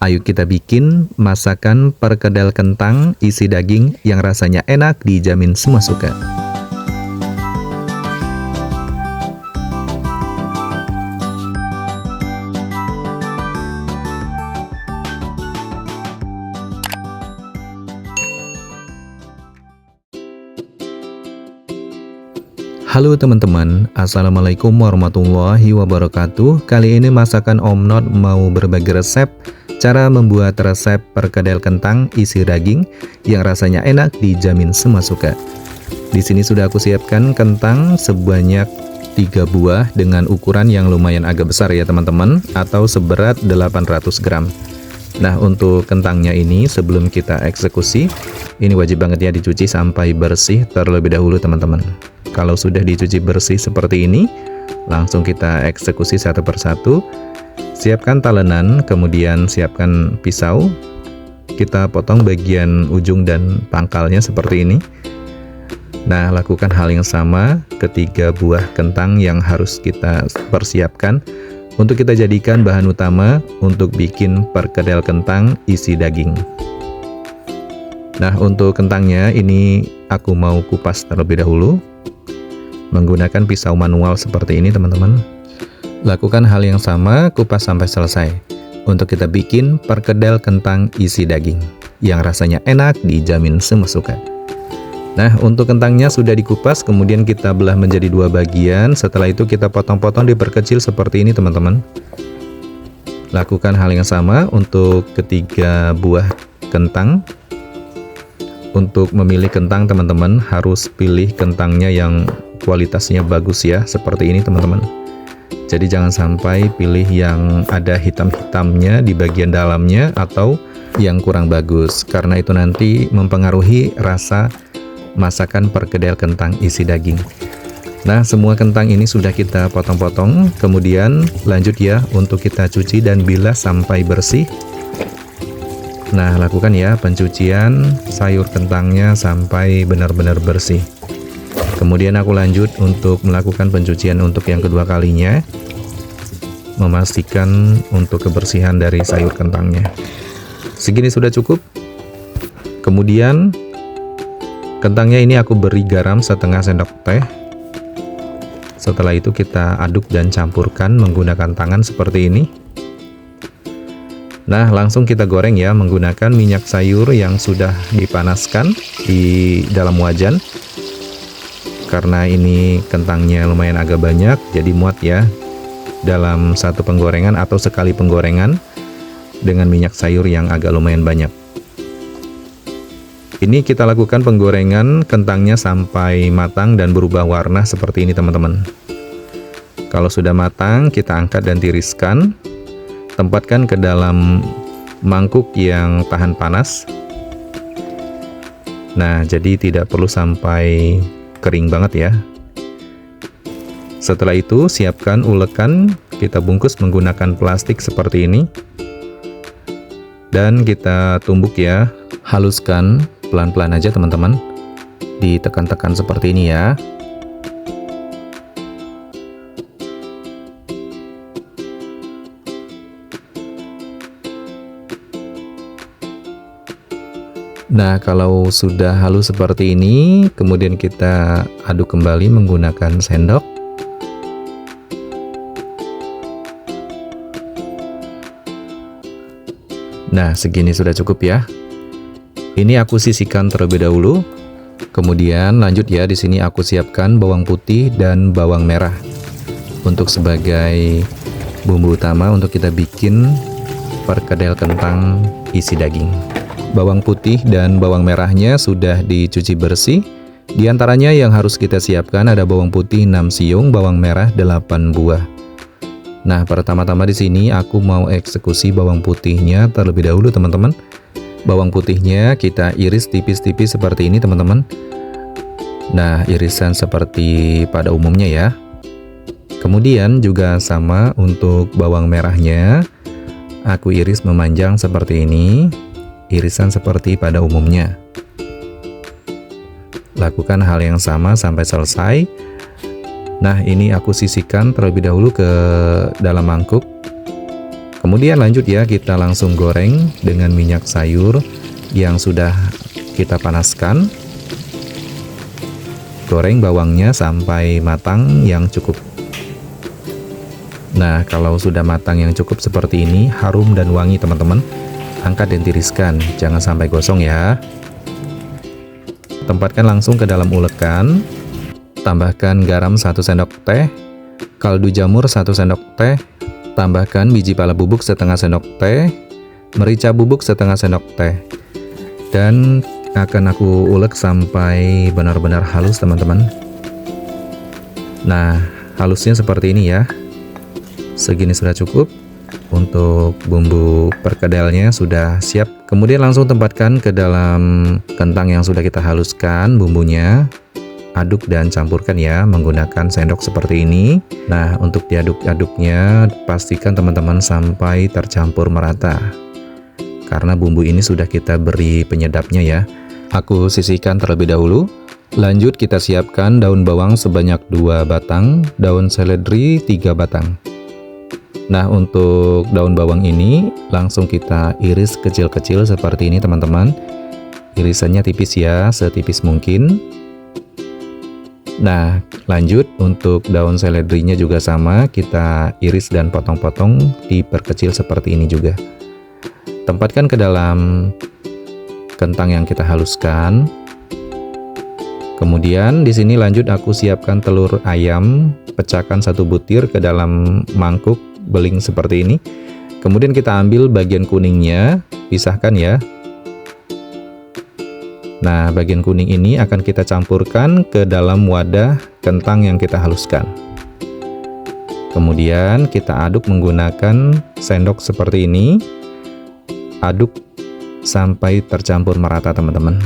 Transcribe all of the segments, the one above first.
Ayo kita bikin masakan perkedel kentang isi daging yang rasanya enak, dijamin semua suka. Halo teman-teman, Assalamualaikum warahmatullahi wabarakatuh. Kali ini masakan Om Not mau berbagi resep cara membuat resep perkedel kentang isi daging yang rasanya enak, dijamin semua suka. Di sini sudah aku siapkan kentang sebanyak 3 buah dengan ukuran yang lumayan agak besar ya teman-teman, atau seberat 800 gram. Nah, untuk kentangnya ini sebelum kita eksekusi, ini wajib banget ya dicuci sampai bersih terlebih dahulu teman-teman. Kalau sudah dicuci bersih seperti ini, langsung kita eksekusi satu persatu. Siapkan talenan, kemudian siapkan pisau. Kita potong bagian ujung dan pangkalnya seperti ini. Nah, lakukan hal yang sama ketiga buah kentang yang harus kita persiapkan untuk kita jadikan bahan utama untuk bikin perkedel kentang isi daging. Nah, untuk kentangnya ini aku mau kupas terlebih dahulu menggunakan pisau manual seperti ini teman-teman. Lakukan hal yang sama, kupas sampai selesai untuk kita bikin perkedel kentang isi daging yang rasanya enak, dijamin semua suka. Nah, untuk kentangnya sudah dikupas, kemudian kita belah menjadi 2 bagian. Setelah itu kita potong-potong diperkecil seperti ini teman-teman. Lakukan hal yang sama untuk ketiga buah kentang. Untuk memilih kentang teman-teman harus pilih kentangnya yang kualitasnya bagus ya, seperti ini teman-teman. Jadi jangan sampai pilih yang ada hitam-hitamnya di bagian dalamnya atau yang kurang bagus, karena itu nanti mempengaruhi rasa masakan perkedel kentang isi daging. Nah, semua kentang ini sudah kita potong-potong, kemudian lanjut ya untuk kita cuci dan bilas sampai bersih. Nah, lakukan ya pencucian sayur kentangnya sampai benar-benar bersih. Kemudian aku lanjut untuk melakukan pencucian untuk yang kedua kalinya, memastikan untuk kebersihan dari sayur kentangnya. Segini sudah cukup. Kemudian kentangnya ini aku beri garam setengah sendok teh. Setelah itu kita aduk dan campurkan menggunakan tangan seperti ini. Nah, langsung kita goreng ya menggunakan minyak sayur yang sudah dipanaskan di dalam wajan. Karena ini kentangnya lumayan agak banyak, jadi muat ya dalam satu penggorengan atau sekali penggorengan dengan minyak sayur yang agak lumayan banyak. Ini kita lakukan penggorengan kentangnya sampai matang dan berubah warna seperti ini teman-teman. Kalau sudah matang, kita angkat dan tiriskan. Tempatkan ke dalam mangkuk yang tahan panas. Nah, jadi tidak perlu sampai kering banget ya. Setelah itu siapkan ulekan, kita bungkus menggunakan plastik seperti ini. Dan kita tumbuk ya, haluskan pelan-pelan aja teman-teman. Ditekan-tekan seperti ini ya. Nah, kalau sudah halus seperti ini, kemudian kita aduk kembali menggunakan sendok. Nah, segini sudah cukup ya. Ini aku sisihkan terlebih dahulu. Kemudian lanjut ya, di sini aku siapkan bawang putih dan bawang merah untuk sebagai bumbu utama untuk kita bikin perkedel kentang isi daging. Bawang putih dan bawang merahnya sudah dicuci bersih. Di antaranya yang harus kita siapkan ada bawang putih 6 siung, bawang merah 8 buah. Nah, pertama-tama di sini aku mau eksekusi bawang putihnya terlebih dahulu teman-teman. Bawang putihnya kita iris tipis-tipis seperti ini teman-teman. Nah, irisan seperti pada umumnya ya. Kemudian juga sama untuk bawang merahnya. Aku iris memanjang seperti ini. Irisan seperti pada umumnya. Lakukan hal yang sama sampai selesai. Nah, ini aku sisihkan terlebih dahulu ke dalam mangkuk. Kemudian lanjut ya, kita langsung goreng dengan minyak sayur yang sudah kita panaskan. Goreng bawangnya sampai matang yang cukup. Nah, kalau sudah matang yang cukup seperti ini, harum dan wangi teman-teman, angkat dan tiriskan, jangan sampai gosong ya. Tempatkan langsung ke dalam ulekan. Tambahkan garam 1 sendok teh, kaldu jamur 1 sendok teh, tambahkan biji pala bubuk setengah sendok teh, merica bubuk setengah sendok teh. Dan akan aku ulek sampai benar-benar halus teman-teman. Nah, halusnya seperti ini ya. Segini sudah cukup. Untuk bumbu perkedelnya sudah siap. Kemudian langsung tempatkan ke dalam kentang yang sudah kita haluskan bumbunya. Aduk dan campurkan ya menggunakan sendok seperti ini. Nah, untuk diaduk-aduknya pastikan teman-teman sampai tercampur merata. Karena bumbu ini sudah kita beri penyedapnya ya. Aku sisihkan terlebih dahulu. Lanjut kita siapkan daun bawang sebanyak 2 batang, daun seledri 3 batang. Nah, untuk daun bawang ini langsung kita iris kecil-kecil seperti ini teman-teman. Irisannya tipis ya, setipis mungkin. Nah, lanjut untuk daun seledrinya juga sama, kita iris dan potong-potong, diperkecil seperti ini juga. Tempatkan ke dalam kentang yang kita haluskan. Kemudian di sini lanjut aku siapkan telur ayam, pecahkan 1 butir ke dalam mangkuk beling seperti ini. Kemudian kita ambil bagian kuningnya, pisahkan ya. Nah, bagian kuning ini akan kita campurkan ke dalam wadah kentang yang kita haluskan. Kemudian kita aduk menggunakan sendok seperti ini. Aduk sampai tercampur merata teman-teman.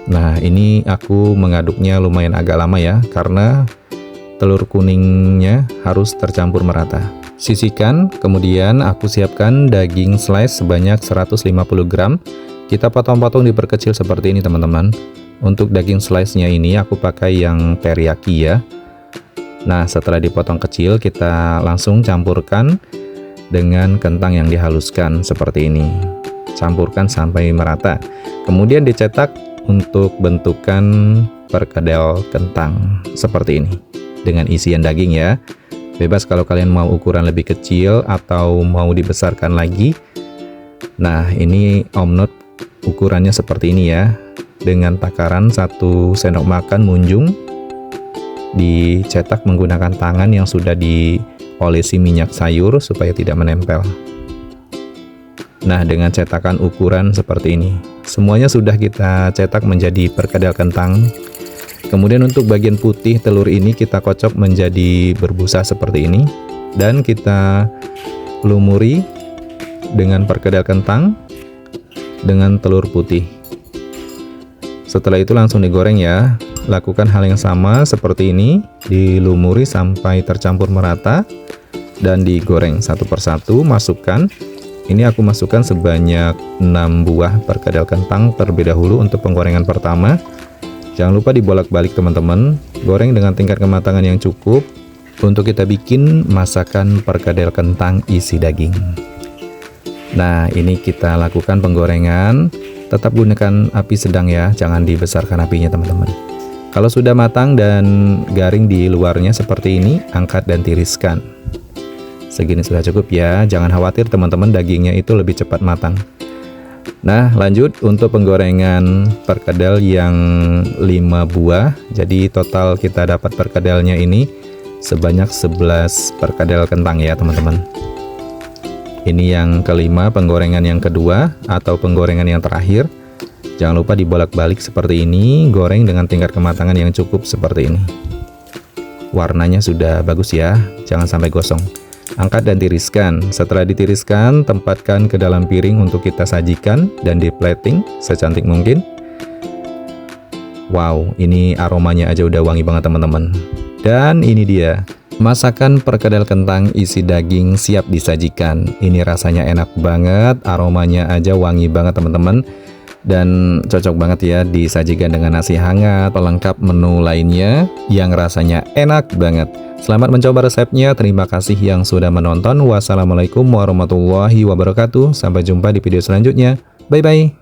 Nah, ini aku mengaduknya lumayan agak lama ya, karena telur kuningnya harus tercampur merata. Sisihkan, kemudian aku siapkan daging slice sebanyak 150 gram. Kita potong-potong diperkecil seperti ini teman-teman. Untuk daging slice-nya ini aku pakai yang teriyaki ya. Nah, setelah dipotong kecil kita langsung campurkan dengan kentang yang dihaluskan seperti ini. Campurkan sampai merata. Kemudian dicetak untuk bentukan perkedel kentang seperti ini. Dengan isian daging ya. Bebas kalau kalian mau ukuran lebih kecil atau mau dibesarkan lagi. Nah, ini omnot ukurannya seperti ini ya. Dengan takaran 1 sendok makan munjung. Dicetak menggunakan tangan yang sudah diolesi minyak sayur supaya tidak menempel. Nah, dengan cetakan ukuran seperti ini. Semuanya sudah kita cetak menjadi perkedel kentang. Kemudian untuk bagian putih telur ini kita kocok menjadi berbusa seperti ini. Dan kita lumuri dengan perkedel kentang dengan telur putih. Setelah itu langsung digoreng ya. Lakukan hal yang sama seperti ini. Dilumuri sampai tercampur merata. Dan digoreng satu persatu. Masukkan. Ini aku masukkan sebanyak 6 buah perkedel kentang terlebih dahulu untuk penggorengan pertama. Jangan lupa dibolak-balik teman-teman. Goreng dengan tingkat kematangan yang cukup untuk kita bikin masakan perkedel kentang isi daging. Nah, ini kita lakukan penggorengan. Tetap gunakan api sedang ya, jangan dibesarkan apinya teman-teman. Kalau sudah matang dan garing di luarnya seperti ini, angkat dan tiriskan. Segini sudah cukup ya, jangan khawatir teman-teman, dagingnya itu lebih cepat matang. Nah, lanjut untuk penggorengan perkedel yang 5 buah. Jadi total kita dapat perkedelnya ini sebanyak 11 perkedel kentang ya teman-teman. Ini yang kelima, penggorengan yang kedua atau penggorengan yang terakhir. Jangan lupa dibolak-balik seperti ini, goreng dengan tingkat kematangan yang cukup seperti ini. Warnanya sudah bagus ya, jangan sampai gosong. Angkat dan tiriskan. Setelah ditiriskan, tempatkan ke dalam piring untuk kita sajikan dan di plating secantik mungkin. Wow, ini aromanya aja udah wangi banget teman-teman. Dan ini dia, masakan perkedel kentang isi daging siap disajikan. Ini rasanya enak banget, aromanya aja wangi banget teman-teman. dan cocok banget ya disajikan dengan nasi hangat, pelengkap menu lainnya yang rasanya enak banget. Selamat mencoba resepnya, terima kasih yang sudah menonton. Wassalamualaikum warahmatullahi wabarakatuh. Sampai jumpa di video selanjutnya. Bye-bye.